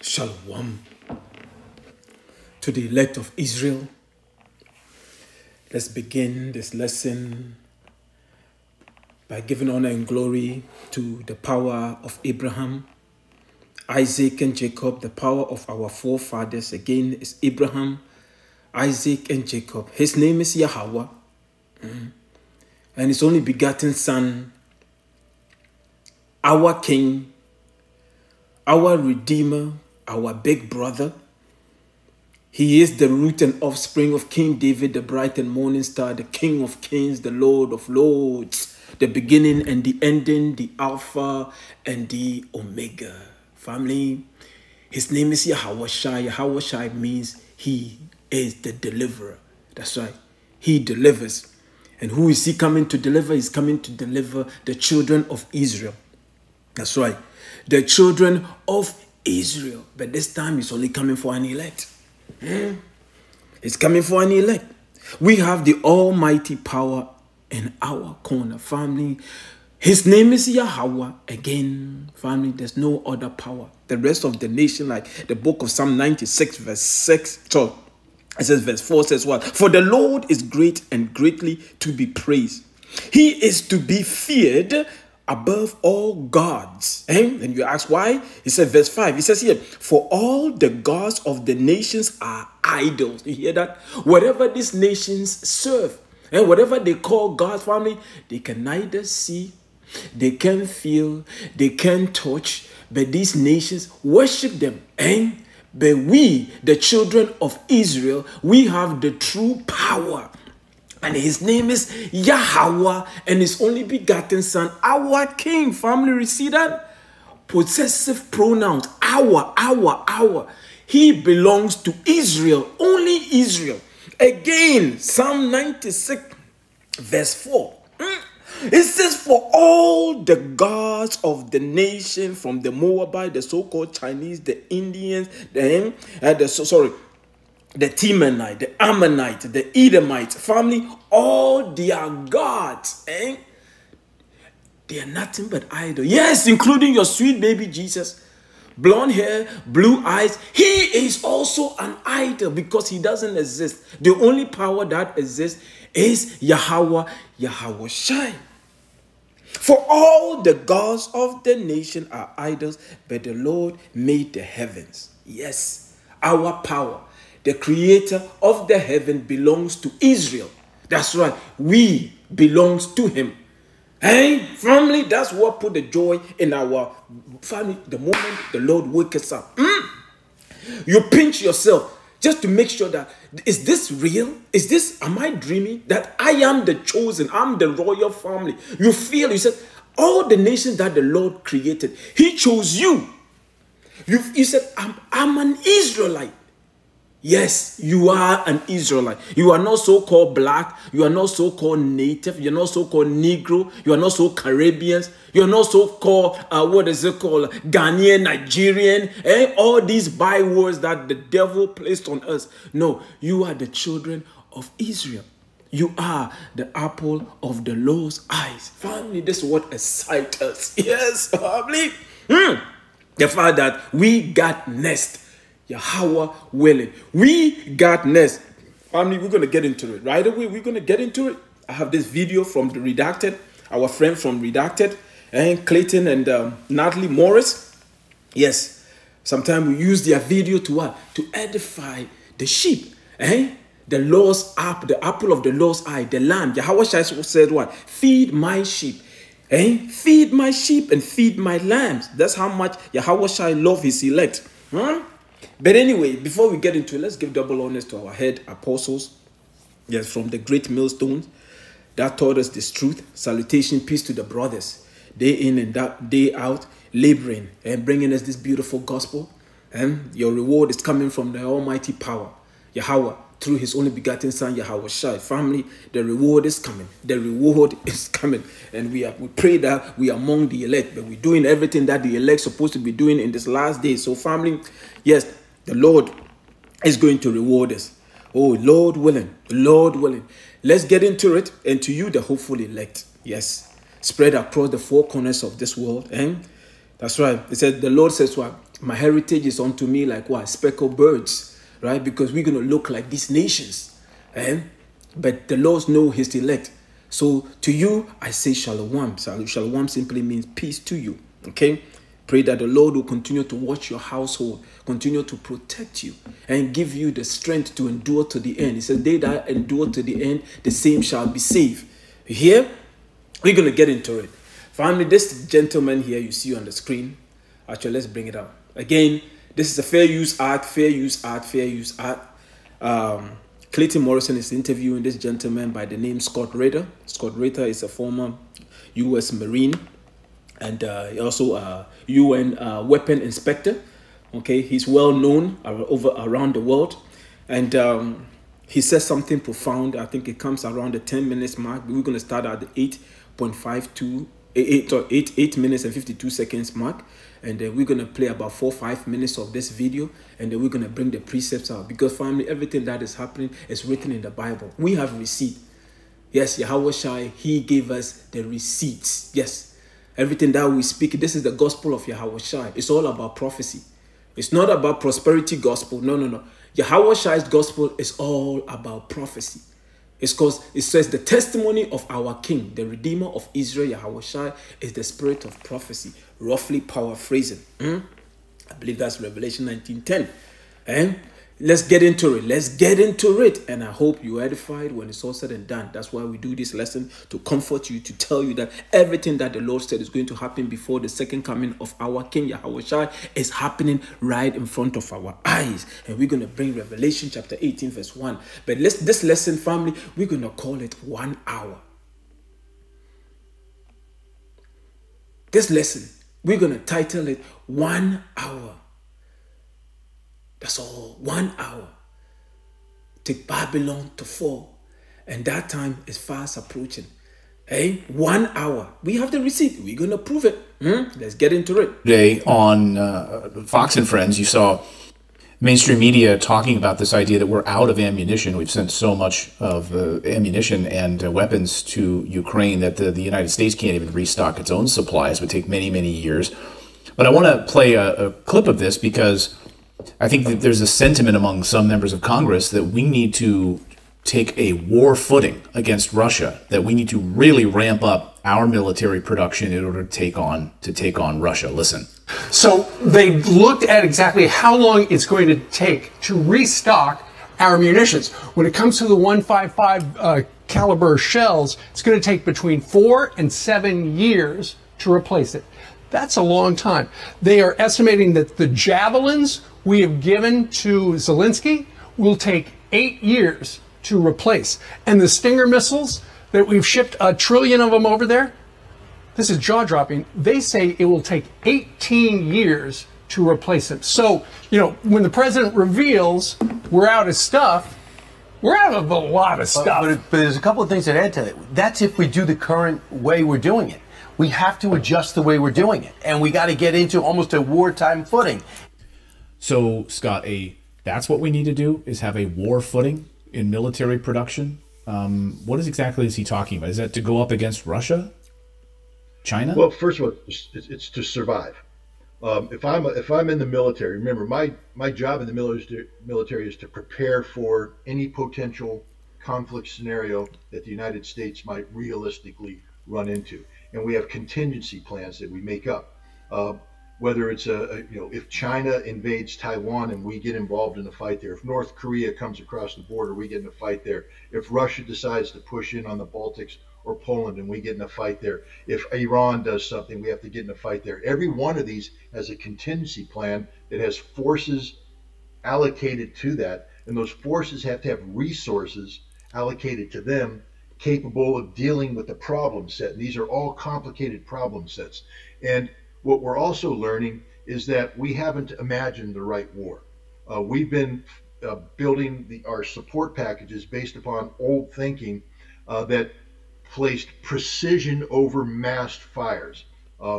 Shalom to the elect of Israel. Let's begin this lesson by giving honor and glory to the power of Abraham, Isaac, and Jacob. The power of our forefathers again is Abraham, Isaac, and Jacob. His name is Yahawah, and his only begotten son, our King, our Redeemer, our big brother. He is the root and offspring of King David, the bright and morning star, the King of kings, the Lord of lords, the beginning and the ending, the Alpha and the Omega. Family, his name is Yahawashi. Yahawashi means he is the deliverer. That's right. He delivers. And who is he coming to deliver? He's coming to deliver the children of Israel. That's right. The children of Israel. But this time he's only coming for an elect. He's coming for an elect. We have the almighty power in our corner, family. His name is Yahawah. Again, family, there's no other power. The rest of the nation, like the book of Psalm 96, verse 6, so it says, verse 4 says what? For the Lord is great and greatly to be praised. He is to be feared above all gods. And you ask why? He said, verse 5, he says here, for all the gods of the nations are idols. You hear that? Whatever these nations serve, and whatever they call God's family, they can neither see, they can feel, they can touch, but these nations worship them. But we, the children of Israel, we have the true power. And his name is Yahawah, and his only begotten son, our King. Family, receive that? Possessive pronouns, our. He belongs to Israel, only Israel. Again, Psalm 96, verse 4. It says, for all the gods of the nation, from the Moabite, the so-called Chinese, the Indians, the Temanite, the Ammonite, the Edomite, family, all their gods, they are nothing but idols. Yes, including your sweet baby Jesus. Blonde hair, blue eyes. He is also an idol because he doesn't exist. The only power that exists is Yahawah, Yahawashi. For all the gods of the nation are idols, but the Lord made the heavens. Yes, our power, the creator of the heaven, belongs to Israel. That's right. We belongs to him. Family, that's what put the joy in our family the moment the Lord wakes us up. You pinch yourself just to make sure that, is this real? Am I dreaming? That I am the chosen, I'm the royal family. You feel, you said, all the nations that the Lord created, he chose you. You said, I'm an Israelite. Yes, you are an Israelite. You are not so-called black. You are not so-called native. You are not so-called Negro. You are not so Caribbeans. You are not so-called, Ghanaian, Nigerian. All these bywords that the devil placed on us. No, you are the children of Israel. You are the apple of the Lord's eyes. Family, this is what excites us. Yes, family. The fact that we got nest. Yahawah willing. We got nest. Family, we're going to get into it. Right away, we're going to get into it. I have this video from the Redacted, our friend from Redacted, and Clayton and Natalie Morris. Yes, sometimes we use their video to what? To edify the sheep. The Lord's apple, the apple of the Lord's eye, the lamb. Yahawashi said what? Feed my sheep. Feed my sheep and feed my lambs. That's how much Yahawashi loves his elect. But anyway, before we get into it, let's give double honors to our head apostles. Yes, from the great millstones that taught us this truth. Salutation, peace to the brothers. Day in and day out, laboring and bringing us this beautiful gospel. And your reward is coming from the almighty power, Yahawah, through his only begotten son, Yahawashi. Family, the reward is coming. The reward is coming. And we pray that we are among the elect, but we're doing everything that the elect supposed to be doing in this last day. So family, yes, the Lord is going to reward us. Oh, Lord willing, Lord willing. Let's get into it. And to you, the hopeful elect. Yes, spread across the four corners of this world. That's right. It said, the Lord says what? My heritage is unto me like what? Speckled birds, right? Because we're going to look like these nations. But the Lord knows his elect. So to you, I say shalom. Shalom simply means peace to you. Okay? Pray that the Lord will continue to watch your household, continue to protect you, and give you the strength to endure to the end. He said, they that endure to the end, the same shall be saved. Here, we're going to get into it. Finally, this gentleman here you see on the screen, actually, let's bring it up. Again, this is a fair use art, fair use art, fair use art. Clayton Morrison is interviewing this gentleman by the name Scott Rader. Scott Rader is a former U.S. Marine and also a UN weapon inspector. Okay, he's well known around the world, and he says something profound. I think it comes around the 10 minutes mark. We're going to start at the 8 minutes and 52 seconds mark, and then we're going to play about 4-5 minutes of this video, and then we're going to bring the precepts out, because family, everything that is happening is written in the Bible. We have receipt. Yes, Yahawashi, he gave us the receipts. Yes, everything that we speak, this is the gospel of Yahawashi. It's all about prophecy. It's not about prosperity gospel. No. Yahawashi's gospel is all about prophecy. It's because it says the testimony of our king, the redeemer of Israel, Yahawashi, is the spirit of prophecy. Roughly paraphrasing. I believe that's Revelation 19:10. And let's get into it. Let's get into it. And I hope you're edified when it's all said and done. That's why we do this lesson, to comfort you, to tell you that everything that the Lord said is going to happen before the second coming of our King Yahawashi is happening right in front of our eyes. And we're going to bring Revelation chapter 18 verse 1. But this lesson, family, we're going to call it 1 hour. This lesson, we're going to title it 1 hour. That's all. 1 hour. Take Babylon to fall. And that time is fast approaching. Hey, 1 hour. We have the receipt. We're going to prove it. Let's get into it. Today on Fox and Friends, you saw mainstream media talking about this idea that we're out of ammunition. We've sent so much of ammunition and weapons to Ukraine that the United States can't even restock its own supplies. It would take many, many years. But I want to play a clip of this because I think that there's a sentiment among some members of Congress that we need to take a war footing against Russia, that we need to really ramp up our military production in order to take on Russia. Listen. So they looked at exactly how long it's going to take to restock our munitions. When it comes to the 155 caliber shells, it's going to take between 4 and 7 years to replace it. That's a long time. They are estimating that the javelins we have given to Zelensky will take 8 years to replace. And the Stinger missiles that we've shipped 1 trillion of them over there, this is jaw-dropping. They say it will take 18 years to replace them. So, you know, when the president reveals we're out of stuff, we're out of a lot of stuff. But there's a couple of things that add to that. That's if we do the current way we're doing it. We have to adjust the way we're doing it. And we got to get into almost a wartime footing. So, Scott, that's what we need to do, is have a war footing in military production. What exactly is he talking about? Is that to go up against Russia? China? Well, first of all, it's to survive. If I'm in the military, remember my job in the military is to prepare for any potential conflict scenario that the United States might realistically run into, and we have contingency plans that we make up. Whether it's if China invades Taiwan and we get involved in a fight there, if North Korea comes across the border, we get in a fight there. If Russia decides to push in on the Baltics or Poland and we get in a fight there. If Iran does something, we have to get in a fight there. Every one of these has a contingency plan that has forces allocated to that, and those forces have to have resources allocated to them capable of dealing with the problem set. And these are all complicated problem sets. And what we're also learning is that we haven't imagined the right war. We've been building our support packages based upon old thinking that placed precision over massed fires,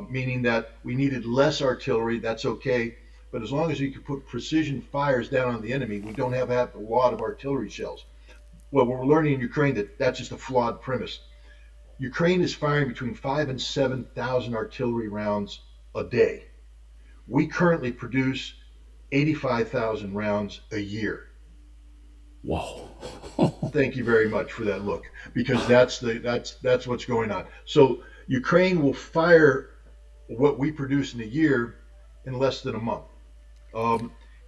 meaning that we needed less artillery. That's okay, but as long as you can put precision fires down on the enemy, we don't have to have a lot of artillery shells. Well, we're learning in Ukraine that's just a flawed premise. Ukraine is firing between 5,000 and 7,000 artillery rounds a day. We currently produce 85,000 rounds a year. Whoa. Thank you very much for that look, because that's what's going on. So Ukraine will fire what we produce in a year in less than a month.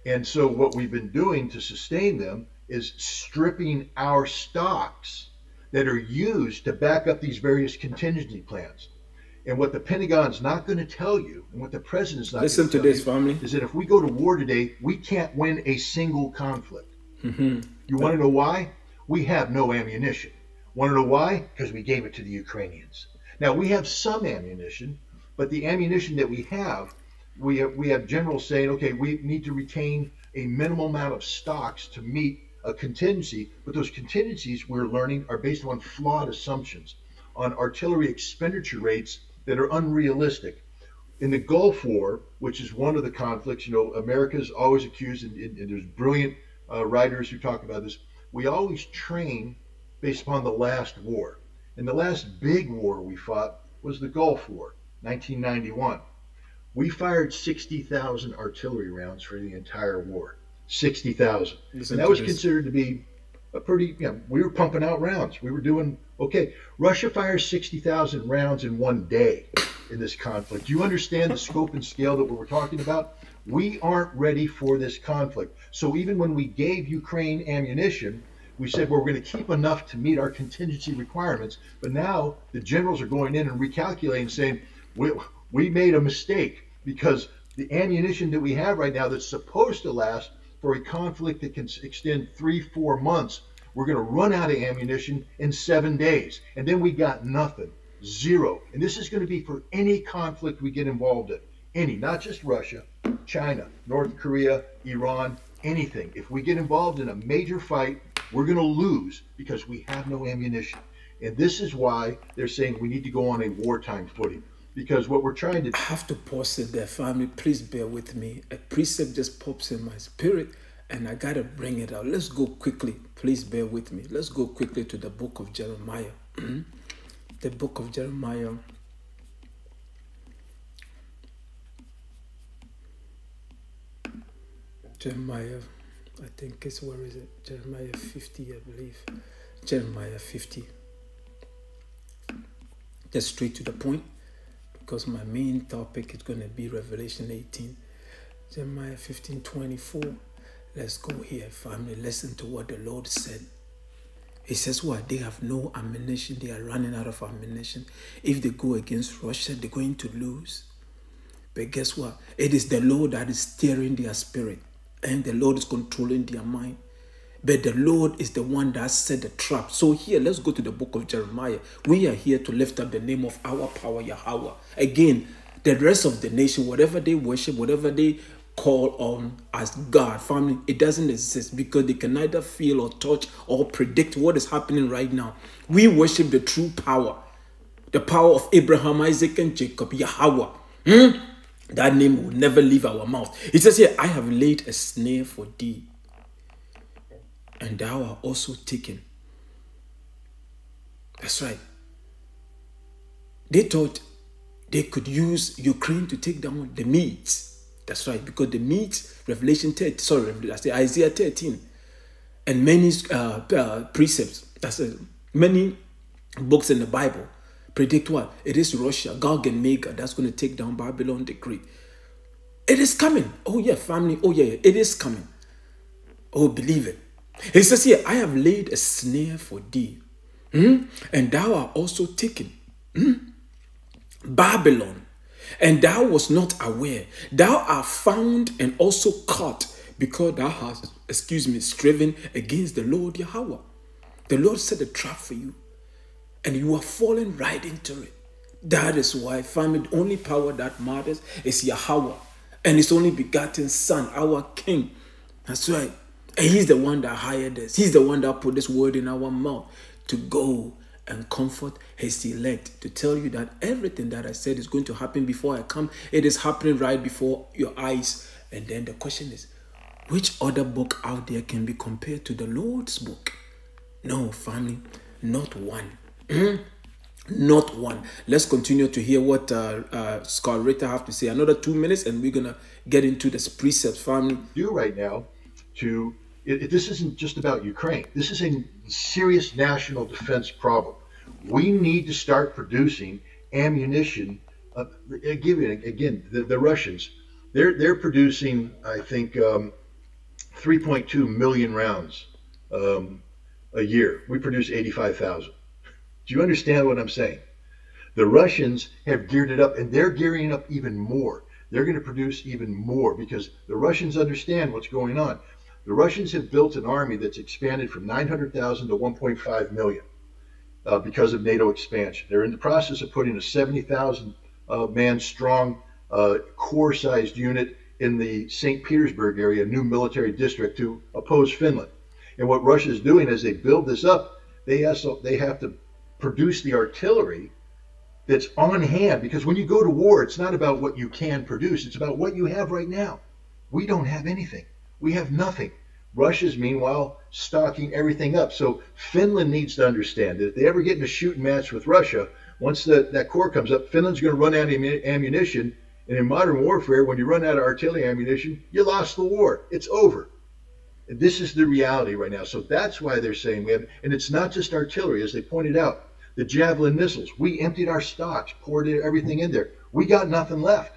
And so what we've been doing to sustain them is stripping our stocks that are used to back up these various contingency plans. And what the Pentagon's not going to tell you, and what the president's not Listen going to to tell this, you, family. is that if we go to war today, we can't win a single conflict. You want to know why? We have no ammunition. Want to know why? Because we gave it to the Ukrainians. Now, we have some ammunition, but the ammunition that we have generals saying, okay, we need to retain a minimal amount of stocks to meet a contingency, but those contingencies we're learning are based on flawed assumptions, on artillery expenditure rates that are unrealistic. In the Gulf War, which is one of the conflicts, America's always accused, and there's brilliant writers who talk about this, we always train based upon the last war. And the last big war we fought was the Gulf War, 1991. We fired 60,000 artillery rounds for the entire war. 60,000. And that was considered to be a pretty, we were pumping out rounds. We were doing okay. Russia fires 60,000 rounds in one day in this conflict. Do you understand the scope and scale that we're talking about? We aren't ready for this conflict. So even when we gave Ukraine ammunition, we said, well, we're going to keep enough to meet our contingency requirements. But now the generals are going in and recalculating, saying, we made a mistake, because the ammunition that we have right now that's supposed to last for a conflict that can extend 3-4 months, we're going to run out of ammunition in 7 days. And then we got nothing, zero. And this is going to be for any conflict we get involved in. Any, not just Russia, China, North Korea, Iran, anything. If we get involved in a major fight, we're going to lose because we have no ammunition. And this is why they're saying we need to go on a wartime footing. Because what we're trying to... I have to pause it there, family. Please bear with me. A precept just pops in my spirit, and I got to bring it out. Let's go quickly. Please bear with me. Let's go quickly to the book of Jeremiah. The book of Jeremiah. Jeremiah, I think it's, where is it? Jeremiah 50, I believe. Jeremiah 50. Just straight to the point, because my main topic is going to be Revelation 18. Jeremiah 15:24. Let's go here, family. Listen to what the Lord said. He says what? They have no ammunition. They are running out of ammunition. If they go against Russia, they're going to lose. But guess what? It is the Lord that is steering their spirit, and the Lord is controlling their mind. But the Lord is the one that set the trap. So here, let's go to the book of Jeremiah. We are here to lift up the name of our power, Yahawah. Again, the rest of the nation, whatever they worship, whatever they call on as God, family, it doesn't exist, because they can neither feel or touch or predict what is happening right now. We worship the true power, the power of Abraham, Isaac, and Jacob, Yahawah. That name will never leave our mouth. It says here, I have laid a snare for thee, and thou art also taken. That's right. They thought they could use Ukraine to take down the Medes. That's right, because the Medes, Isaiah 13, and many precepts, many books in the Bible predict what? It is Russia, Gog and Magog, that's going to take down Babylon the Great. It is coming. Oh yeah, family. Oh yeah, it is coming. Oh, believe it. He says here, I have laid a snare for thee, and thou art also taken. Babylon, and thou was not aware. Thou art found and also caught, because thou hast, striven against the Lord Yahawah. The Lord set a trap for you, and you are falling right into it. That is why, family, the only power that matters is Yahawah, and his only begotten Son, our King. That's right. And he's the one that hired us. He's the one that put this word in our mouth to go and comfort his elect, to tell you that everything that I said is going to happen before I come. It is happening right before your eyes. And then the question is, which other book out there can be compared to the Lord's book? No, family, not one. Not one. Let's continue to hear what Scott Ritter have to say. Another 2 minutes, and we're gonna get into this precepts, family. Do right now to this isn't just about Ukraine. This is a serious national defense problem. We need to start producing ammunition. Again, the Russians, they're producing, I think, 3.2 million rounds a year. We produce 85,000. Do you understand what I'm saying? The Russians have geared it up, and they're gearing up even more. They're going to produce even more because the Russians understand what's going on. The Russians have built an army that's expanded from 900,000 to 1.5 million because of NATO expansion. They're in the process of putting a 70,000 man strong core-sized unit in the St. Petersburg area, a new military district, to oppose Finland. And what Russia is doing as they build this up, they have to produce the artillery that's on hand, because when you go to war, it's not about what you can produce, it's about what you have right now. We don't have anything. We have nothing. Russia's meanwhile stocking everything up. So Finland needs to understand that if they ever get in a shooting match with Russia, once that core comes up, Finland's going to run out of ammunition. And in modern warfare, when you run out of artillery ammunition, you lost the war. It's over. And this is the reality right now. So that's why they're saying we have, and it's not just artillery, as they pointed out. The Javelin missiles, we emptied our stocks, poured everything in there. We got nothing left.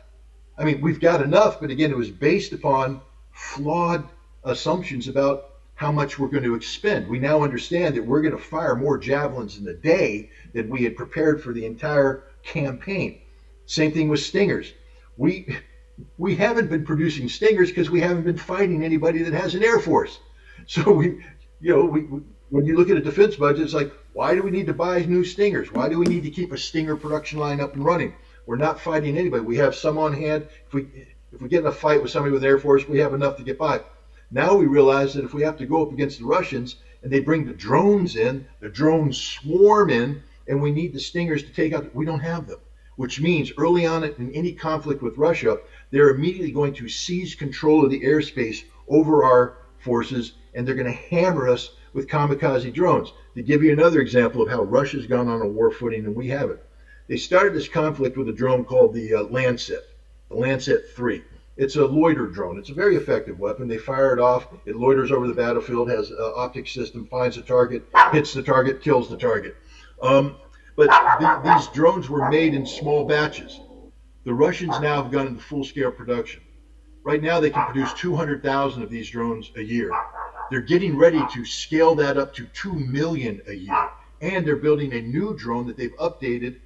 I mean, we've got enough, but again, it was based upon flawed assumptions about how much we're going to expend. We now understand that we're going to fire more javelins in a day than we had prepared for the entire campaign. Same thing with Stingers. We haven't been producing Stingers because we haven't been fighting anybody that has an Air Force. So when you look at a defense budget, it's like, why do we need to buy new Stingers? Why do we need to keep a Stinger production line up and running? We're not fighting anybody. We have some on hand. If we get in a fight with somebody with Air Force, we have enough to get by. Now we realize that if we have to go up against the Russians and they bring the drones in, the drones swarm in, and we need the Stingers to take out, we don't have them. Which means early on in any conflict with Russia, they're immediately going to seize control of the airspace over our forces, and they're going to hammer us with kamikaze drones. To give you another example of how Russia's gone on a war footing and we haven't. They started this conflict with a drone called the Lancet 3. It's a loiter drone. It's a very effective weapon. They fire it off. It loiters over the battlefield, has an optic system, finds the target, hits the target, kills the target. But these drones were made in small batches. The Russians now have gone into full-scale production. Right now they can produce 200,000 of these drones a year. They're getting ready to scale that up to 2 million a year. And they're building a new drone that they've updated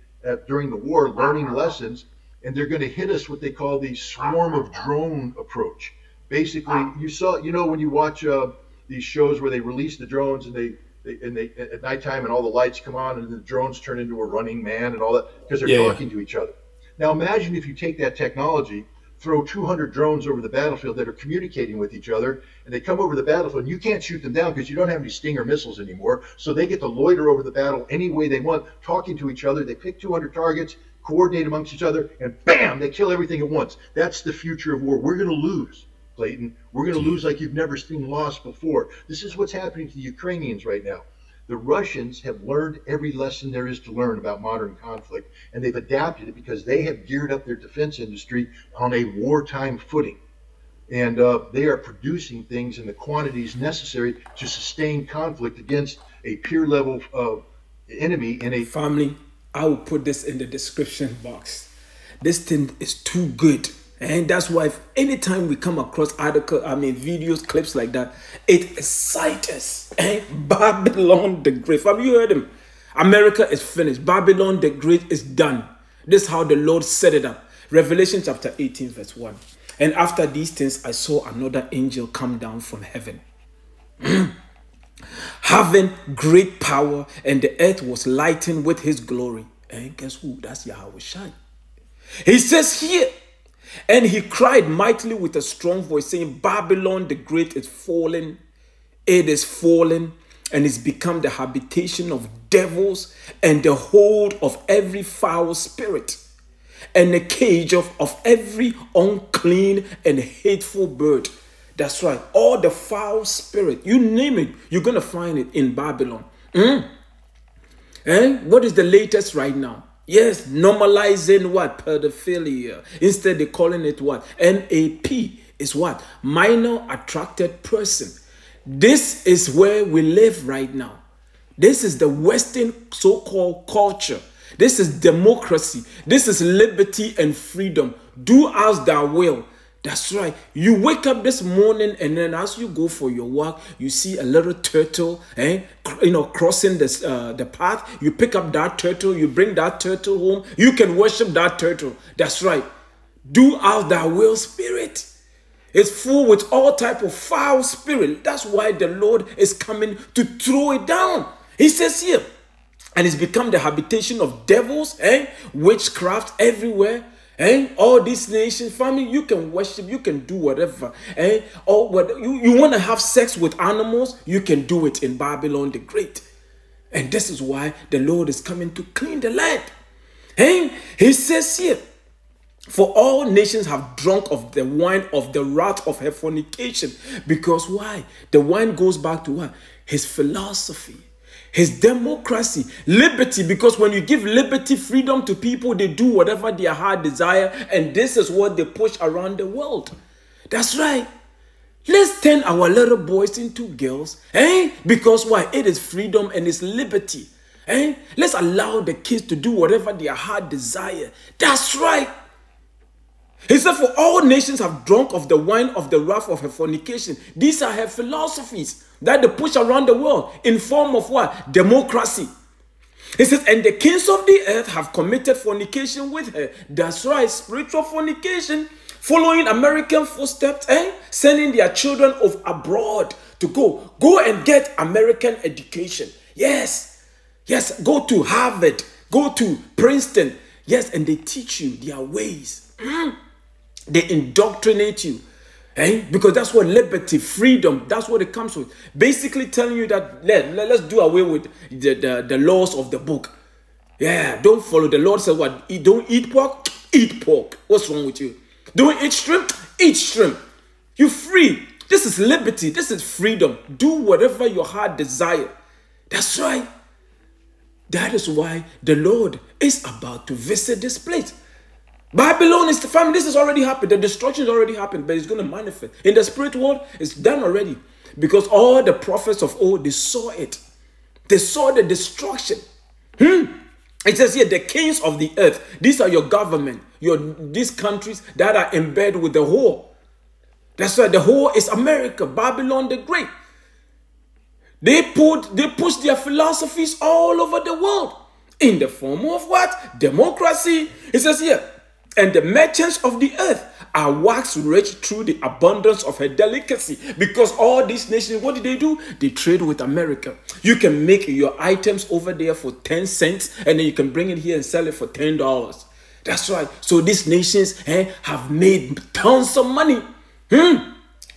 during the war, learning lessons, and they're going to hit us what they call the swarm of drone approach. Basically, when you watch these shows where they release the drones and they at nighttime and all the lights come on and the drones turn into a running man and all that because they're talking to each other. Now imagine if you take that technology, throw 200 drones over the battlefield that are communicating with each other, and they come over the battlefield and you can't shoot them down because you don't have any Stinger missiles anymore, so they get to loiter over the battle any way they want, talking to each other. They pick 200 targets, coordinate amongst each other, and bam, they kill everything at once. That's the future of war. We're going to lose, Clayton. We're going to lose like you've never seen lost before. This is what's happening to the Ukrainians right now. The Russians have learned every lesson there is to learn about modern conflict, and they've adapted it because they have geared up their defense industry on a wartime footing. And they are producing things in the quantities necessary to sustain conflict against a peer level enemy in a family. I will put this in the description box. This thing is too good. And that's why anytime we come across videos, clips like that, it excites us. Babylon the Great. Have you heard him? America is finished. Babylon the Great is done. This is how the Lord set it up. Revelation chapter 18 verse 1. And after these things, I saw another angel come down from heaven, having great power, and the earth was lightened with his glory. And guess who? That's Yahawashi. He says here, and he cried mightily with a strong voice, saying, Babylon the Great is fallen. It is fallen, and is become the habitation of devils, and the hold of every foul spirit, and the cage of every unclean and hateful bird. That's right. All the foul spirit, you name it, you're going to find it in Babylon. What is the latest right now? Yes, normalizing what? Pedophilia. Instead, they're calling it what? MAP is what? Minor attracted person. This is where we live right now. This is the Western so-called culture. This is democracy. This is liberty and freedom. Do as thou will. That's right. You wake up this morning, and then as you go for your walk, you see a little turtle, crossing the path. You pick up that turtle. You bring that turtle home. You can worship that turtle. That's right. Do as thou will, spirit. It's full with all type of foul spirit. That's why the Lord is coming to throw it down. He says here, and it's become the habitation of devils, witchcraft everywhere. All these nations, family, you can worship, you can do whatever. Or what you want to have sex with animals, you can do it in Babylon the Great. And this is why the Lord is coming to clean the land. He says here, for all nations have drunk of the wine of the wrath of her fornication. Because why? The wine goes back to what? His philosophy. His democracy, liberty, because when you give liberty, freedom to people, they do whatever their heart desire, and this is what they push around the world. That's right. Let's turn our little boys into girls, because why? It is freedom and it's liberty. Let's allow the kids to do whatever their heart desire. That's right. He said, for all nations have drunk of the wine of the wrath of her fornication. These are her philosophies that they push around the world in form of what? Democracy. He says, and the kings of the earth have committed fornication with her. That's right, spiritual fornication. Following American footsteps, sending their children of abroad to go and get American education. Yes, go to Harvard, go to Princeton. Yes, and they teach you their ways. They indoctrinate you. Because that's what liberty, freedom, that's what it comes with. Basically telling you that let's do away with the laws of the book. Yeah, don't follow. The Lord said what? Don't eat pork? Eat pork. What's wrong with you? Don't eat shrimp? Eat shrimp. You're free. This is liberty. This is freedom. Do whatever your heart desire. That's right. That is why the Lord is about to visit this place. Babylon is the family. This has already happened. The destruction has already happened, but it's going to manifest. In the spirit world, it's done already. Because all the prophets of old, they saw it. They saw the destruction. It says here, the kings of the earth. These are your government. These countries that are in bed with the whore. That's why the whore is America, Babylon the Great. They push their philosophies all over the world. In the form of what? Democracy. It says here, and the merchants of the earth are waxed rich through the abundance of her delicacy. Because all these nations, what do? They trade with America. You can make your items over there for 10 cents, and then you can bring it here and sell it for $10. That's right. So these nations have made tons of money.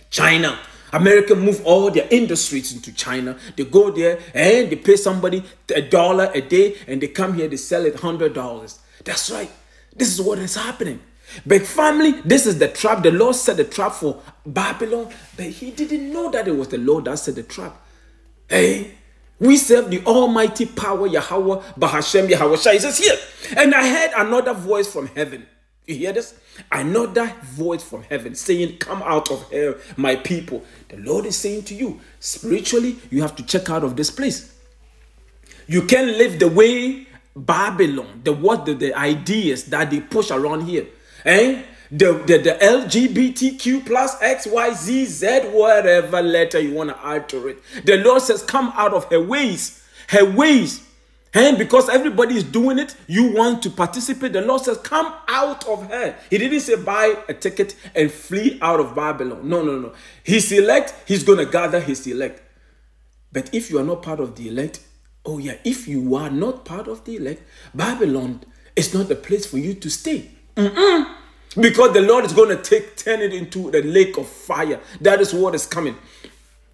China. America move all their industries into China. They go there and they pay somebody $1 a day, and they come here, they sell it $100. That's right. This is what is happening. But family, this is the trap. The Lord set the trap for Babylon, but he didn't know that it was the Lord that set the trap. We serve the almighty power, Yahawah, Bahasham, Yahawashi. He says here, and I heard another voice from heaven. You hear this? Another voice from heaven saying, come out of here, my people. The Lord is saying to you, spiritually, you have to check out of this place. You can't live the way Babylon, the ideas that they push around here. The LGBTQ plus XYZ Z, whatever letter you want to add to it. The Lord says, come out of her ways. Her ways. And because everybody is doing it, you want to participate. The Lord says, come out of her. He didn't say buy a ticket and flee out of Babylon. No. His elect, he's going to gather his elect. But if you are not part of the elect, oh yeah, if you are not part of the elect, Babylon is not the place for you to stay. Because the Lord is going to turn it into the lake of fire. That is what is coming.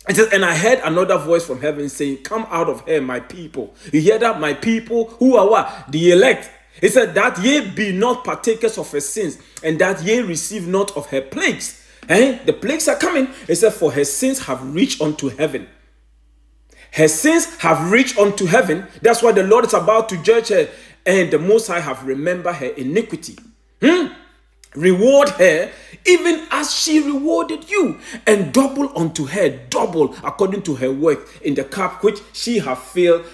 It says, and I heard another voice from heaven saying, come out of her, my people. You hear that? My people who are what? The elect. It said, that ye be not partakers of her sins, and that ye receive not of her plagues. The plagues are coming. It said, for her sins have reached unto heaven. Her sins have reached unto heaven. That's why the Lord is about to judge her. And the Most High have remembered her iniquity. Reward her even as she rewarded you, and double unto her, double according to her work in the cup which she have filled.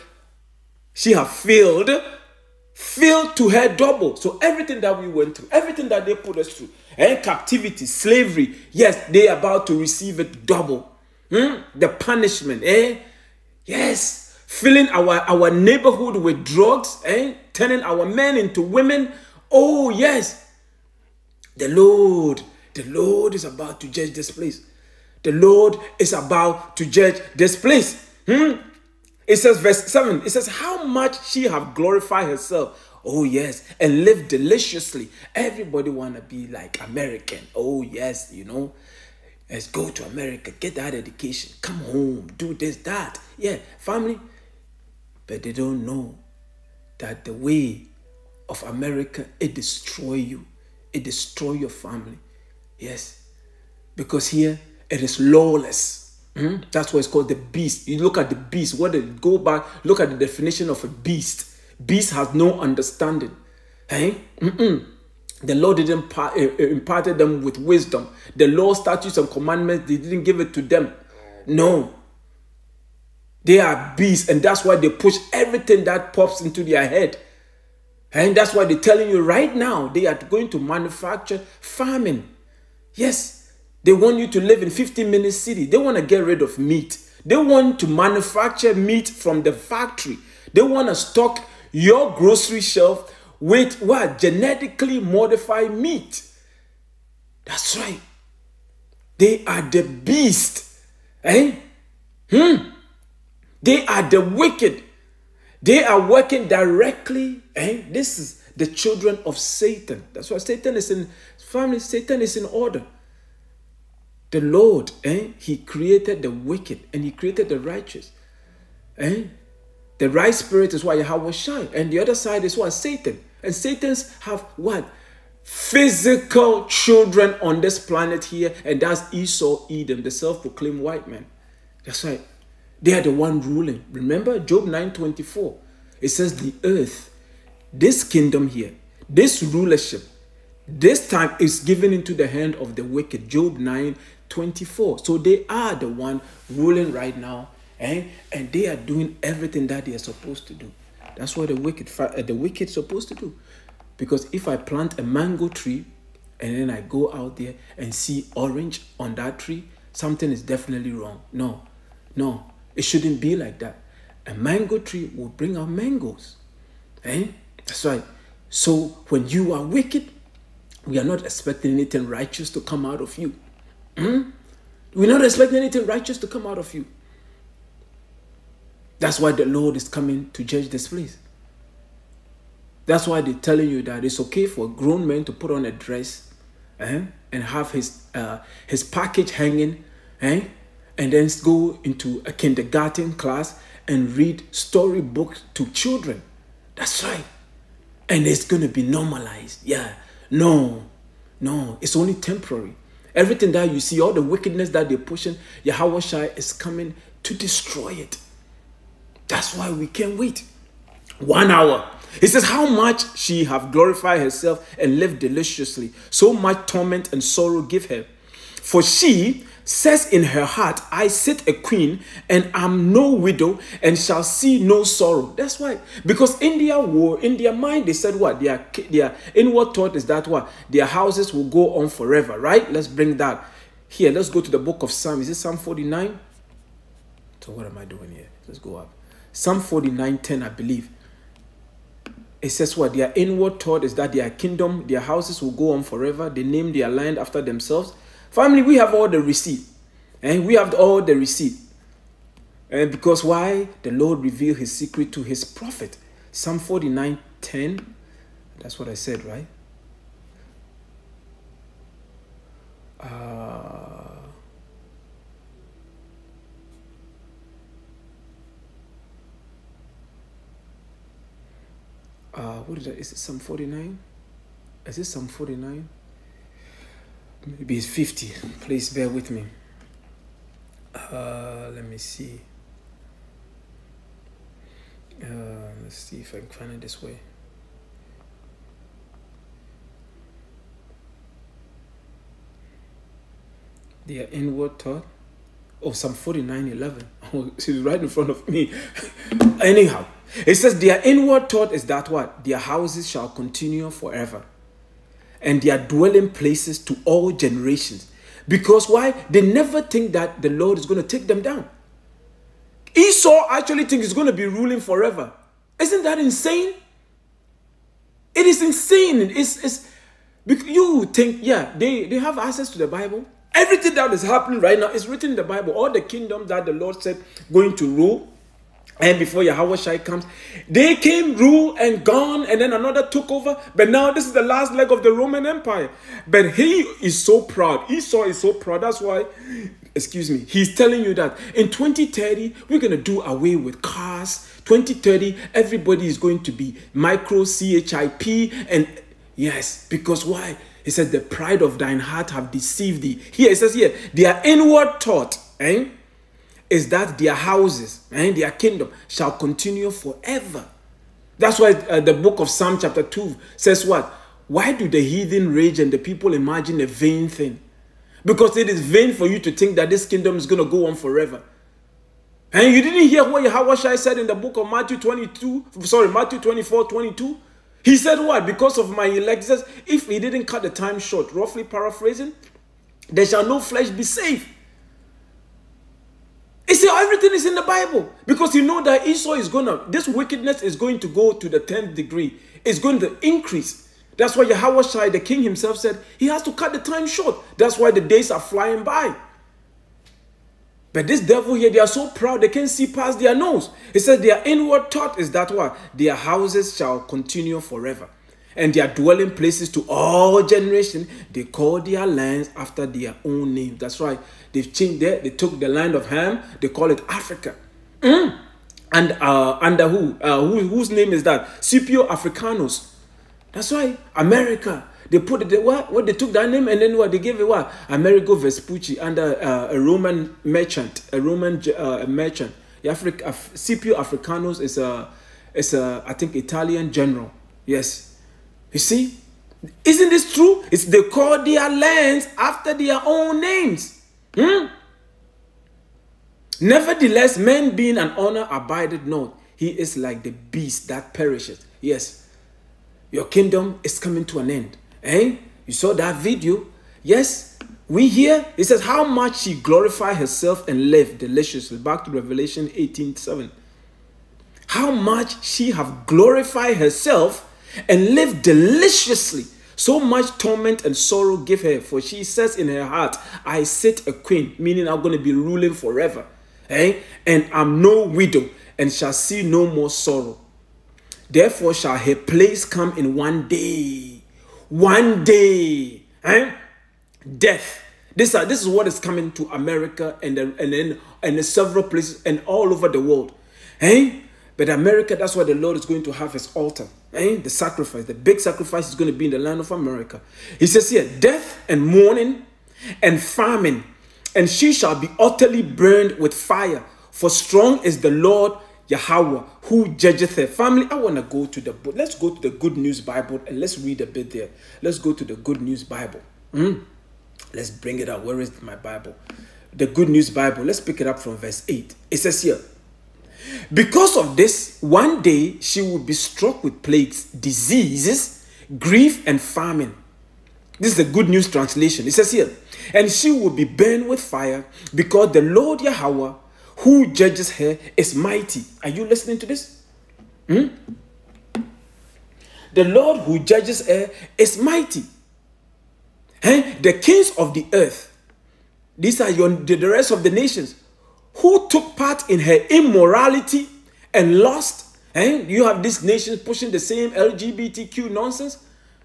She have filled to her double. So everything that we went through, everything that they put us through, and captivity, slavery, yes, they are about to receive it double. The punishment, yes, filling our neighborhood with drugs, turning our men into women. Oh yes. The Lord is about to judge this place. The Lord is about to judge this place. It says, verse 7, it says, how much she have glorified herself. Oh, yes, and live deliciously. Everybody want to be like American. Oh, yes, you know. Let's go to America, get that education, come home, do this, that. Yeah, family. But they don't know that the way of America, it destroy you. It destroy your family. Yes. Because here, it is lawless. That's why it's called the beast. You look at the beast. What did it go back? Look at the definition of a beast. Beast has no understanding. The Lord didn't imparted them with wisdom. The law, statutes, and commandments, they didn't give it to them. No. They are beasts, and that's why they push everything that pops into their head. And that's why they're telling you right now, they are going to manufacture famine. Yes, they want you to live in 15-minute city. They want to get rid of meat. They want to manufacture meat from the factory. They want to stock your grocery shelf with what? Genetically modified meat. That's right. They are the beast. They are the wicked. They are working directly. This is the children of Satan. That's why Satan is in family. Satan is in order. The Lord, he created the wicked and he created the righteous. The right spirit is what Yahawashi, and the other side is what? Satan. And Satan's have what? Physical children on this planet here, and that's Esau, Edom, the self-proclaimed white man. That's right. They are the one ruling. Remember Job 9:24. It says the earth, this kingdom here, this rulership, this time is given into the hand of the wicked. Job 9:24. So they are the one ruling right now, and they are doing everything that they are supposed to do. That's what the wicked supposed to do. Because if I plant a mango tree and then I go out there and see orange on that tree, something is definitely wrong. No. It shouldn't be like that. A mango tree will bring out mangoes. That's right. So when you are wicked, we are not expecting anything righteous to come out of you. We're not expecting anything righteous to come out of you. That's why the Lord is coming to judge this place. That's why they're telling you that it's okay for a grown man to put on a dress and have his package hanging, and then go into a kindergarten class and read storybooks to children. That's right. And it's going to be normalized. Yeah. No, it's only temporary. Everything that you see, all the wickedness that they're pushing, Yahawashi is coming to destroy it. That's why we can't wait. 1 hour. It says, how much she have glorified herself and lived deliciously. So much torment and sorrow give her. For she says in her heart, I sit a queen and am no widow and shall see no sorrow. That's why. Because in their mind, they said what? Their inward thought is that what? Their houses will go on forever, right? Let's bring that here. Let's go to the book of Psalm. Is it Psalm 49? So what am I doing here? Let's go up. Psalm 49:10, I believe. It says what? Their inward thought is that their kingdom, their houses will go on forever. They name their land after themselves. Family, we have all the receipt. And we have all the receipt. And because why? The Lord revealed his secret to his prophet. Psalm 49:10. That's what I said, right? What is that? Is it Psalm 49? Is it Psalm 49? Maybe it's 50. Please bear with me. Let me see. Let's see if I can find it this way. Their inward thought. Oh, Psalm 49:11. Oh, it's right in front of me. Anyhow, it says their inward thought is that what? Their houses shall continue forever, and their dwelling places to all generations. Because why? They never think that the Lord is going to take them down. Esau actually thinks he's going to be ruling forever. Isn't that insane? It is insane. It's you think, yeah, they have access to the Bible. Everything that is happening right now is written in the Bible. All the kingdoms that the Lord said going to rule, and before Yahawashi comes, they came, rule, and gone, and then another took over. But now this is the last leg of the Roman Empire. But he is so proud. Esau is so proud. That's why, excuse me, he's telling you that in 2030, we're going to do away with cars. 2030, everybody is going to be micro CHIP. And yes, because why? He said, the pride of thine heart have deceived thee. Here, it says here, their inward thought, is that their houses and their kingdom shall continue forever. That's why the book of Psalm chapter 2 says what? Why do the heathen rage and the people imagine a vain thing? Because it is vain for you to think that this kingdom is going to go on forever. And you didn't hear what Yahawashi said in the book of Matthew 24:22? He said what? Because of my elect, says, if he didn't cut the time short, roughly paraphrasing, there shall no flesh be saved. He said everything is in the Bible. Because you know that Esau is this wickedness is going to go to the 10th degree. It's going to increase. That's why Yahawashi, the king himself, said he has to cut the time short. That's why the days are flying by. But this devil here, they are so proud they can't see past their nose. He said their inward thought is that what? Their houses shall continue forever, and their dwelling places to all generations. They call their lands after their own name. That's right. They've changed there. They took the land of Ham. They call it Africa. And under who? Whose name is that? Scipio Africanus. That's right. America. They put it what? They took that name and then what? They gave it what? Amerigo Vespucci under a Roman merchant, merchant. Scipio Africanus is a I think Italian general. Yes, you see, isn't this true? It's they call their lands after their own names. Nevertheless, man being an honor abideth not. He is like the beast that perishes. Yes, your kingdom is coming to an end. You saw that video? Yes, we hear. It says how much she glorified herself and lived deliciously. Back to Revelation 18:7. How much she have glorified herself and lived deliciously. So much torment and sorrow give her, for she says in her heart, I sit a queen, meaning I'm going to be ruling forever. And I'm no widow and shall see no more sorrow. Therefore shall her place come in one day. One day, death. This is what is coming to America and then several places and all over the world. But America, that's why the Lord is going to have his altar. The sacrifice, the big sacrifice is going to be in the land of America. He says here, death and mourning and famine, and she shall be utterly burned with fire. For strong is the Lord Yahawah, who judgeth her. Family, I want to go to the book. Let's go to the Good News Bible and let's read a bit there. Let's go to the Good News Bible. Let's bring it out. Where is my Bible? The Good News Bible. Let's pick it up from verse 8. It says here, because of this, one day she will be struck with plagues, diseases, grief, and famine. This is the Good News translation. It says here, and she will be burned with fire, because the Lord Yahawah, who judges her, is mighty. Are you listening to this? The Lord who judges her is mighty. The kings of the earth, these are the rest of the nations, who took part in her immorality and lost. You have these nations pushing the same LGBTQ nonsense.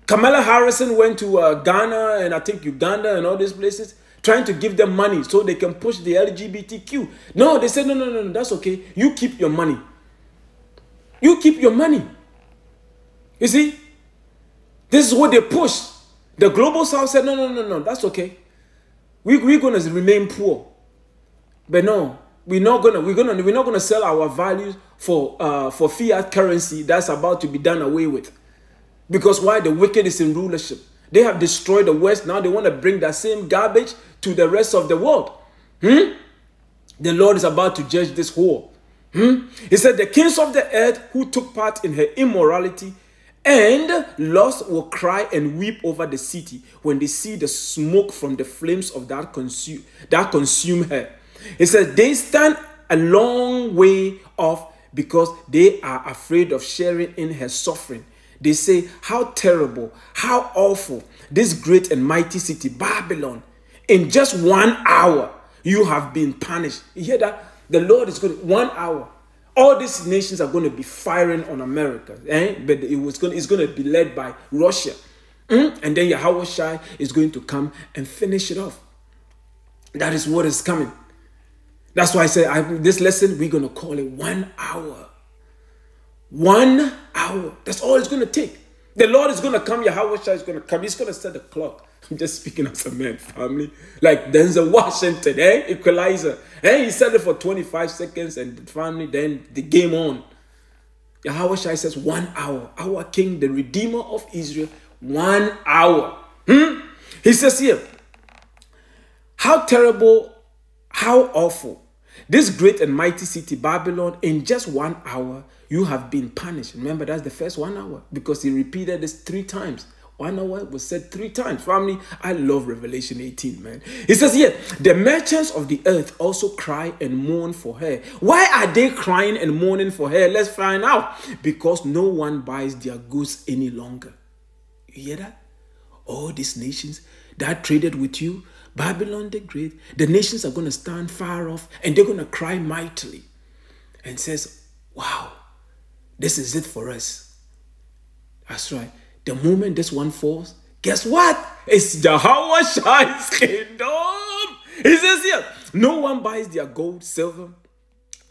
Kamala Harris went to Ghana and I think Uganda and all these places, trying to give them money so they can push the LGBTQ. No, they said, no, that's okay. You keep your money. You keep your money. You see, this is what they push. The global south said, no, that's okay. We're going to remain poor. But no, we're not gonna sell our values for fiat currency that's about to be done away with. Because why? The wicked is in rulership. They have destroyed the West. Now they want to bring that same garbage to the rest of the world. The Lord is about to judge this whore. He said, the kings of the earth who took part in her immorality and lust will cry and weep over the city when they see the smoke from the flames of that consume her. He said, they stand a long way off because they are afraid of sharing in her suffering. They say, how terrible, how awful, this great and mighty city, Babylon. In just 1 hour, you have been punished. You hear that? The Lord is going to, 1 hour. All these nations are going to be firing on America. But it's going to be led by Russia. And then Yahawashi is going to come and finish it off. That is what is coming. That's why I said this lesson, we're going to call it 1 hour. 1 hour. That's all it's going to take. The Lord is going to come. Yahawashi is going to come. He's going to set the clock. I'm just speaking as a man, family. Like Denzel Washington, Equalizer. He set it for 25 seconds and the family, then the game on. Yahawashi says 1 hour. Our King, the Redeemer of Israel, 1 hour. He says here, how terrible, how awful. This great and mighty city, Babylon, in just 1 hour, you have been punished. Remember, that's the first 1 hour because he repeated this 3 times. 1 hour was said 3 times. Family, I love Revelation 18, man. He says here, the merchants of the earth also cry and mourn for her. Why are they crying and mourning for her? Let's find out. Because no one buys their goods any longer. You hear that? All these nations that traded with you, Babylon the Great, the nations are going to stand far off and they're going to cry mightily and says, wow, this is it for us. That's right. The moment this one falls, guess what? It's Yahawashi's kingdom. He says here, no one buys their gold, silver,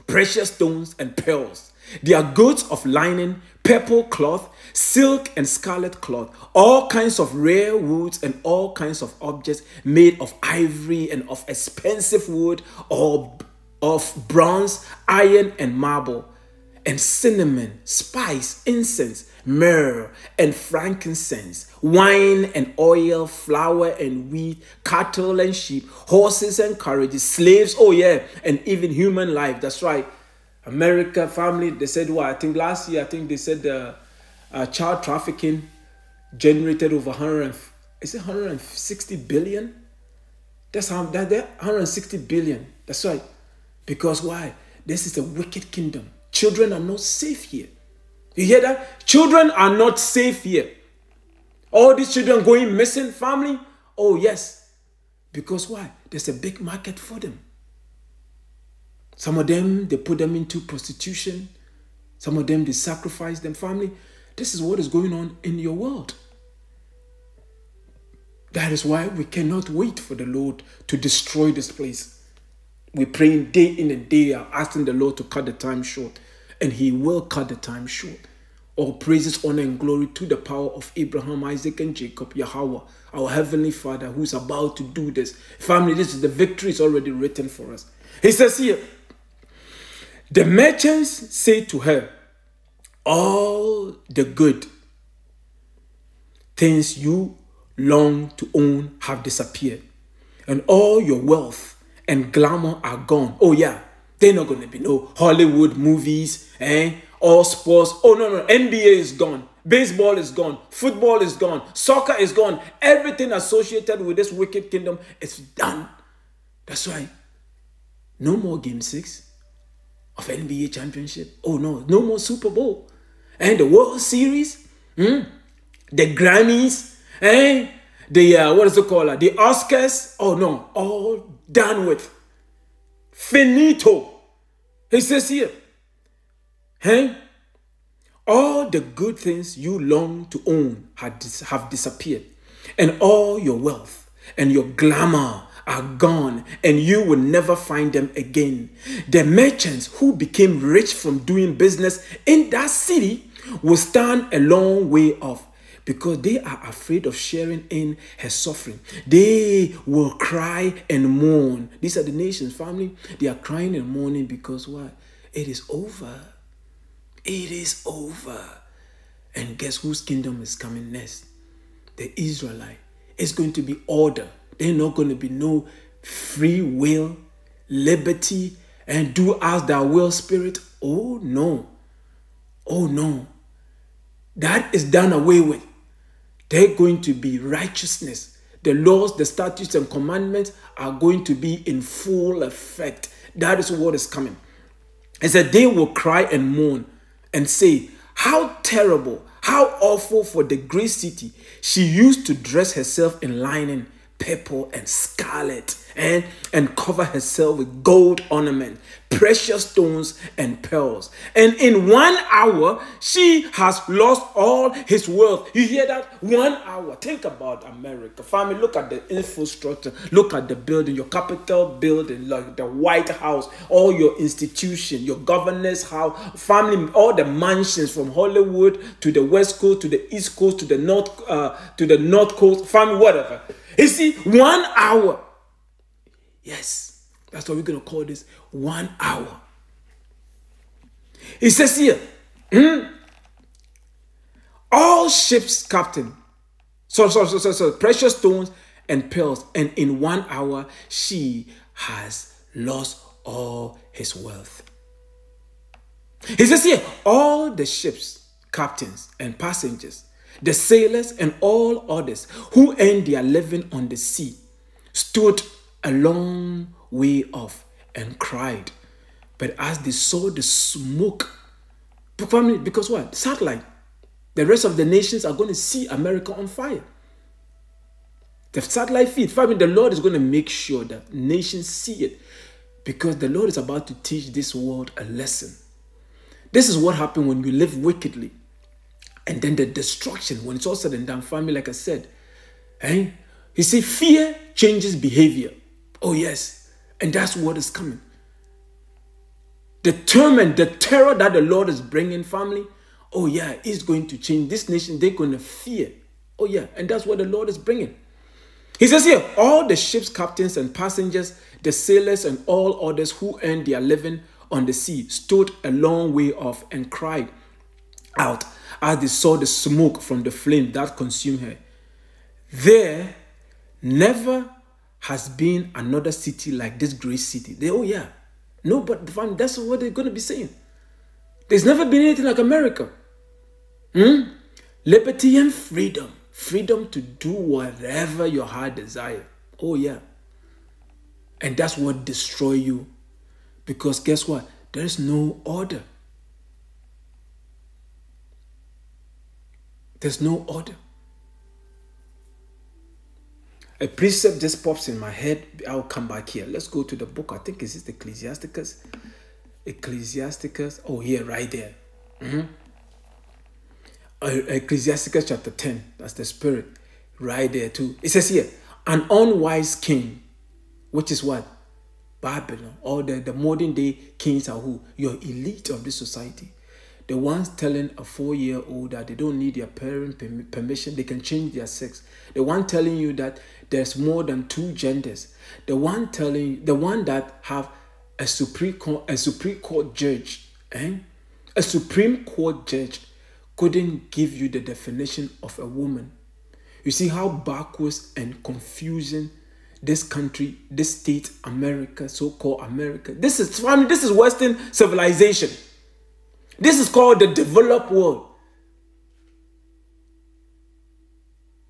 precious stones, and pearls. Their goods of linen, purple cloth, silk and scarlet cloth, all kinds of rare woods and all kinds of objects made of ivory and of expensive wood or of bronze, iron and marble, and cinnamon, spice, incense, myrrh and frankincense, wine and oil, flour and wheat, cattle and sheep, horses and carriages, slaves, oh yeah, and even human life. That's right. America, family, they said, well, I think last year, they said the child trafficking generated over 160 billion? That's how, that 160 billion. That's right. Because why? This is a wicked kingdom. Children are not safe here. You hear that? Children are not safe here. All these children going missing, family? Oh, yes. Because why? There's a big market for them. Some of them, they put them into prostitution. Some of them, they sacrifice them. Family, this is what is going on in your world. That is why we cannot wait for the Lord to destroy this place. We're praying day in and day out, asking the Lord to cut the time short. And he will cut the time short. All praises, honor, and glory to the power of Abraham, Isaac, and Jacob, Yahawah, our Heavenly Father, who's about to do this. Family, this is the victory is already written for us. He says here, the merchants say to her, all the good things you long to own have disappeared, and all your wealth and glamour are gone. Oh yeah, they're not going to be no Hollywood movies, all sports. Oh no, NBA is gone. Baseball is gone. Football is gone. Soccer is gone. Everything associated with this wicked kingdom is done. That's right. No more Game 6 of NBA championship. Oh no, no more Super Bowl. And the World Series, the Grammys, what is it called? The Oscars. Oh no, all done with. Finito. He says here, all the good things you long to own have disappeared, and all your wealth and your glamour are gone, and you will never find them again. The merchants who became rich from doing business in that city will stand a long way off, because they are afraid of sharing in her suffering. They will cry and mourn. These are the nations, family. They are crying and mourning because what? It is over. It is over. And guess whose kingdom is coming next? The Israelite. It's going to be order. There's not going to be no free will, liberty, and do as thou will spirit. Oh no. Oh no. That is done away with. They're going to be righteousness. The laws, the statutes, and commandments are going to be in full effect. That is what is coming. It said they will cry and mourn and say, how terrible, how awful for the great city. She used to dress herself in linen, purple, and scarlet, and cover herself with gold ornament, precious stones, and pearls. And in 1 hour, she has lost all his wealth. You hear that? 1 hour. Think about America. Family, look at the infrastructure. Look at the building, your Capitol building, like the White House, all your institution, your governor's house, family, all the mansions from Hollywood to the West Coast, to the East Coast, to the North Coast, family, whatever. You see, 1 hour. Yes, that's what we're going to call this, 1 hour. It says here, all ships' captain, precious stones and pearls, and in 1 hour she has lost all his wealth. It says here, all the ships' captains and passengers, the sailors and all others who earned their living on the sea stood a long way off and cried. But as they saw the smoke, because what? Satellite. The rest of the nations are going to see America on fire. The satellite feed. Family, the Lord is going to make sure that nations see it, because the Lord is about to teach this world a lesson. This is what happened when you live wickedly. And then the destruction, when it's all said and done, family, like I said. You see, fear changes behavior. Oh, yes. And that's what is coming. The terror that the Lord is bringing, family, oh, yeah, is going to change. This nation, they're going to fear. Oh, yeah. And that's what the Lord is bringing. He says here, all the ship's captains and passengers, the sailors and all others who earned their living on the sea stood a long way off and cried out as they saw the smoke from the flame that consumed her. There never has been another city like this great city. Oh yeah. No, but that's what they're going to be saying. There's never been anything like America. Liberty and freedom. Freedom to do whatever your heart desires. Oh yeah. And that's what destroys you. Because guess what? There is no order. There's no order. A precept just pops in my head. I'll come back here. Let's go to the book. I think it's Ecclesiasticus. Ecclesiasticus. Oh, here, right there. Ecclesiasticus chapter 10. That's the spirit. Right there too. It says here, an unwise king, which is what? Babylon. Or the modern day kings are who? Your elite of this society. The ones telling a 4-year-old that they don't need their parent permission, they can change their sex. The one telling you that there's more than 2 genders. The one that have a Supreme Court judge, a Supreme Court judge couldn't give you the definition of a woman. You see how backwards and confusing this country, this state, America, so-called America. This is Western civilization. This is called the developed world.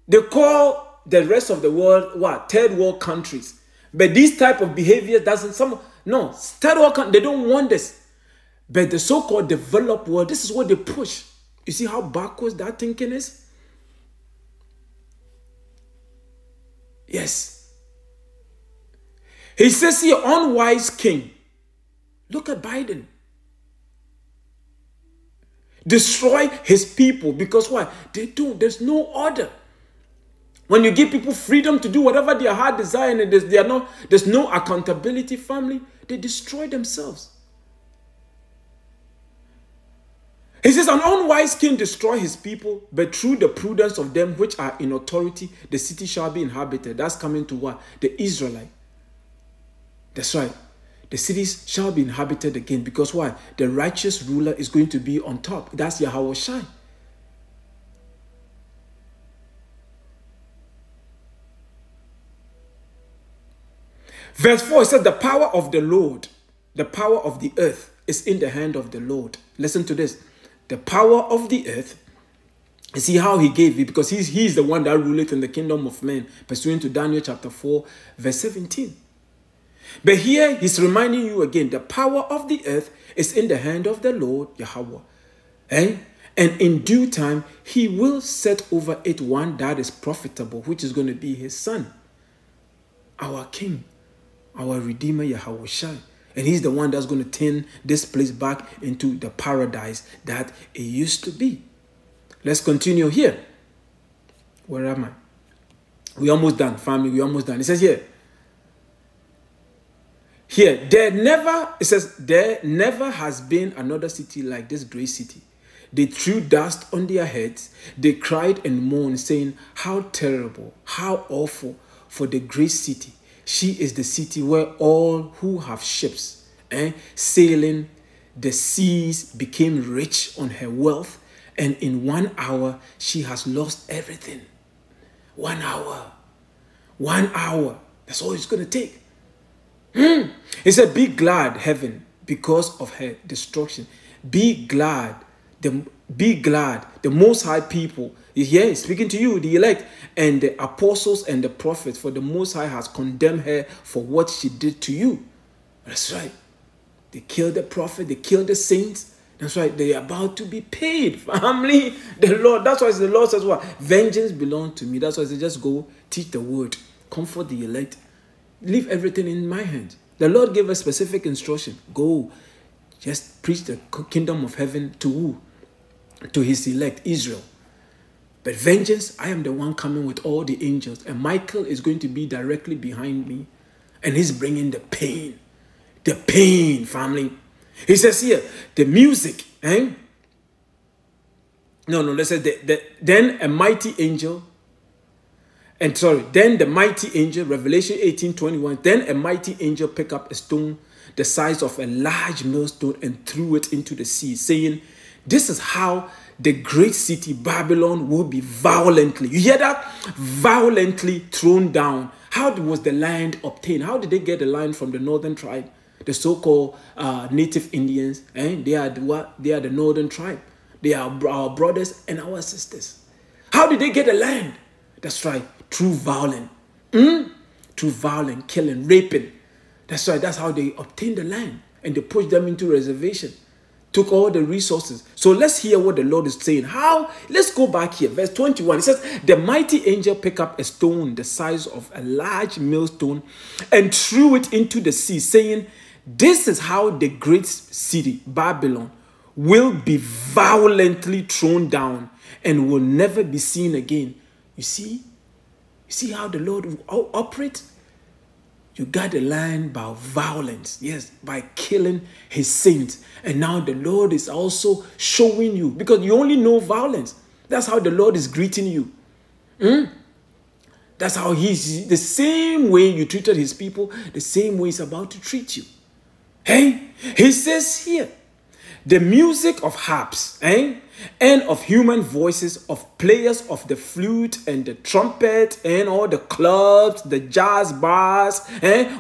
They call the rest of the world what? Third world countries. But this type of behavior third world countries, they don't want this. But the so-called developed world, this is what they push. You see how backwards that thinking is? Yes. He says here, unwise king. Look at Biden. Destroy his people because why? There's no order. When you give people freedom to do whatever their heart desire and there's no accountability, family, they destroy themselves. He says, an unwise king destroy his people, but through the prudence of them which are in authority, the city shall be inhabited. That's coming to what? The Israelite. That's right. The cities shall be inhabited again. Because why? The righteous ruler is going to be on top. That's Yahawashi. Verse 4, it says, the power of the Lord, the power of the earth is in the hand of the Lord. Listen to this. The power of the earth, see how he gave it, because he's the one that ruleth in the kingdom of men, pursuant to Daniel chapter 4, verse 17. But here he's reminding you again, the power of the earth is in the hand of the Lord, Yahawah. And in due time, he will set over it one that is profitable, which is going to be his son, our king, our redeemer, Yahawashi. And he's the one that's going to turn this place back into the paradise that it used to be. Let's continue here. Where am I? We're almost done, family. We're almost done. It says here, there never has been another city like this great city. They threw dust on their heads. They cried and moaned, saying, how terrible, how awful for the great city. She is the city where all who have ships sailing the seas became rich on her wealth, and in 1 hour she has lost everything. 1 hour. 1 hour. That's all it's going to take. He said, be glad, heaven, because of her destruction. Be glad. The Most High people is here speaking to you, the elect, and the apostles and the prophets, for the Most High has condemned her for what she did to you. That's right. They killed the prophet, they killed the saints. That's right. They are about to be paid. Family, the Lord. That's why the Lord says what? Vengeance belongs to me. That's why they just go teach the word. Comfort the elect. Leave everything in my hands. The Lord gave a specific instruction. Go. Just preach the kingdom of heaven to who? To his elect, Israel. But vengeance, I am the one coming with all the angels. And Michael is going to be directly behind me. And he's bringing the pain. The pain, family. He says here, the music. Let's say then a mighty angel. Then the mighty angel, Revelation 18:21. Then a mighty angel picked up a stone the size of a large millstone and threw it into the sea, saying, this is how the great city Babylon will be violently, you hear that? Violently thrown down. How was the land obtained? How did they get the land from the northern tribe? The so-called native Indians, they are the northern tribe. They are our brothers and our sisters. How did they get the land? That's right, through violence. Through violence, killing, raping. That's right, that's how they obtained the land. And they pushed them into reservation. Took all the resources. So let's hear what the Lord is saying. How? Let's go back here. Verse 21. It says, the mighty angel picked up a stone the size of a large millstone and threw it into the sea, saying, this is how the great city, Babylon, will be violently thrown down and will never be seen again. You see? You see how the Lord will operate? You got the land by violence. Yes, by killing his saints. And now the Lord is also showing you, because you only know violence. That's how the Lord is greeting you. That's how he's the same way you treated his people, the same way he's about to treat you. He says here, the music of harps, and of human voices, of players of the flute and the trumpet and all the clubs, the jazz bars,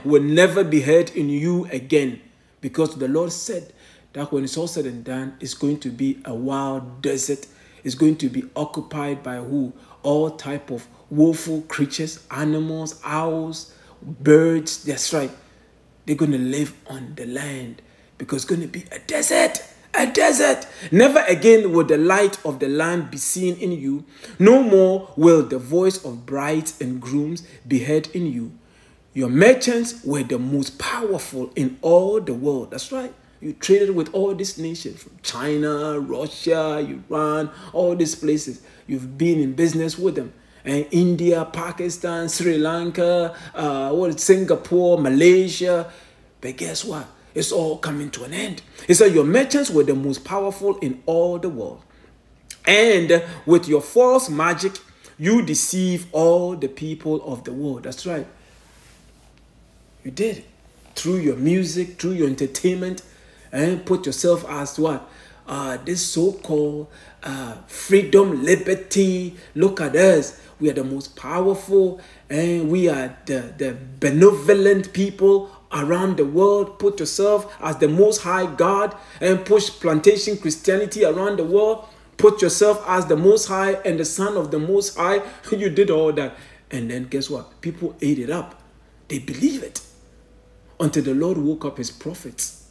will never be heard in you again. Because the Lord said that when it's all said and done, it's going to be a wild desert. It's going to be occupied by who? All type of woeful creatures, animals, owls, birds. That's right. They're going to live on the land because it's going to be a desert. A desert. Never again will the light of the land be seen in you. No more will the voice of brides and grooms be heard in you. Your merchants were the most powerful in all the world. That's right. You traded with all these nations, from China, Russia, Iran, all these places. You've been in business with them. And India, Pakistan, Sri Lanka, Singapore, Malaysia. But guess what? It's all coming to an end. He said, your merchants were the most powerful in all the world. And with your false magic, you deceive all the people of the world. That's right. You did. Through your music, through your entertainment, and put yourself as what? This so-called freedom, liberty. Look at us. We are the most powerful, and we are the benevolent people around the world. Put yourself as the most high God and push plantation Christianity around the world. Put yourself as the most high and the son of the most high. You did all that. And then guess what? People ate it up. They believe it. Until the Lord woke up his prophets.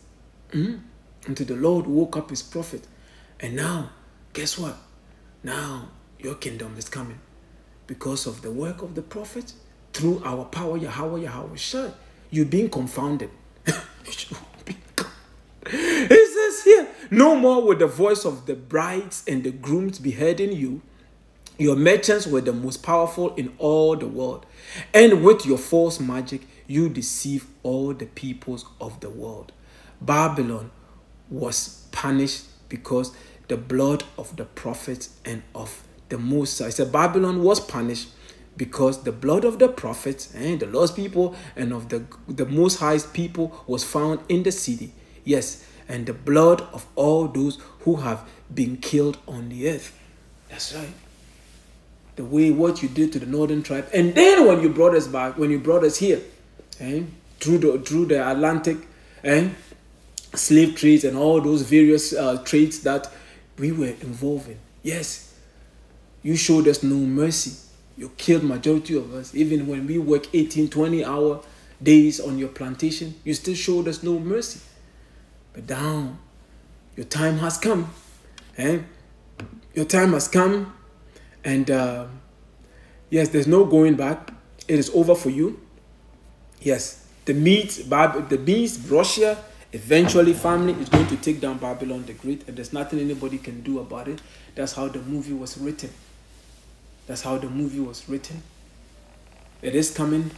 Until the Lord woke up his prophet. And now, guess what? Now, your kingdom is coming. Because of the work of the prophet, through our power, Yahawah, Yahawashi, you're being confounded. It says here, no more will the voice of the brides and the grooms be heard in you. Your merchants were the most powerful in all the world. And with your false magic, you deceive all the peoples of the world. Babylon was punished because the blood of the prophets and of the Most High. I said Babylon was punished because the blood of the prophets and the Lord's people and of the Most High's people was found in the city. Yes, and the blood of all those who have been killed on the earth. That's right. The way what you did to the northern tribe. And then when you brought us back, when you brought us here, through the Atlantic, slave trades and all those various trades that we were involved in. Yes, you showed us no mercy. You killed majority of us. Even when we work 18, 20-hour days on your plantation, you still showed us no mercy. But now, your time has come. Your time has come. And yes, there's no going back. It is over for you. Yes, the beast, Russia, eventually family is going to take down Babylon the Great. And there's nothing anybody can do about it. That's how the movie was written. That's how the movie was written. It is coming.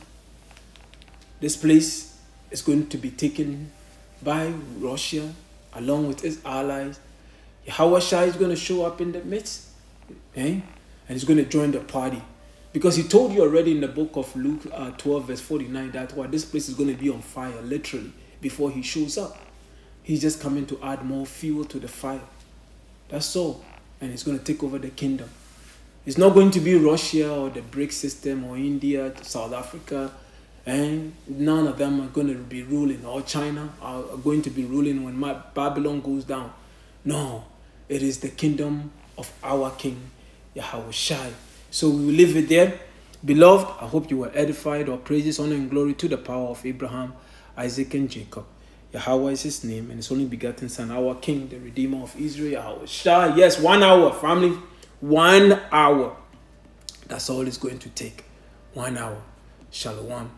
This place is going to be taken by Russia along with its allies. Yahawashi is going to show up in the midst. And he's going to join the party. Because he told you already in the book of Luke 12 verse 49 that this place is going to be on fire literally before he shows up. He's just coming to add more fuel to the fire. That's all. And he's going to take over the kingdom. It's not going to be Russia or the BRICS system or India, South Africa, and none of them are going to be ruling, or China are going to be ruling when Babylon goes down. No, it is the kingdom of our King, Yahawashi. So we will leave it there. Beloved, I hope you were edified. Or praises, honor, and glory to the power of Abraham, Isaac, and Jacob. Yahawah is his name, and his only begotten Son, our King, the Redeemer of Israel, Yahawashi. Yes, 1 hour, family. 1 hour. That's all it's going to take. 1 hour. Shalom.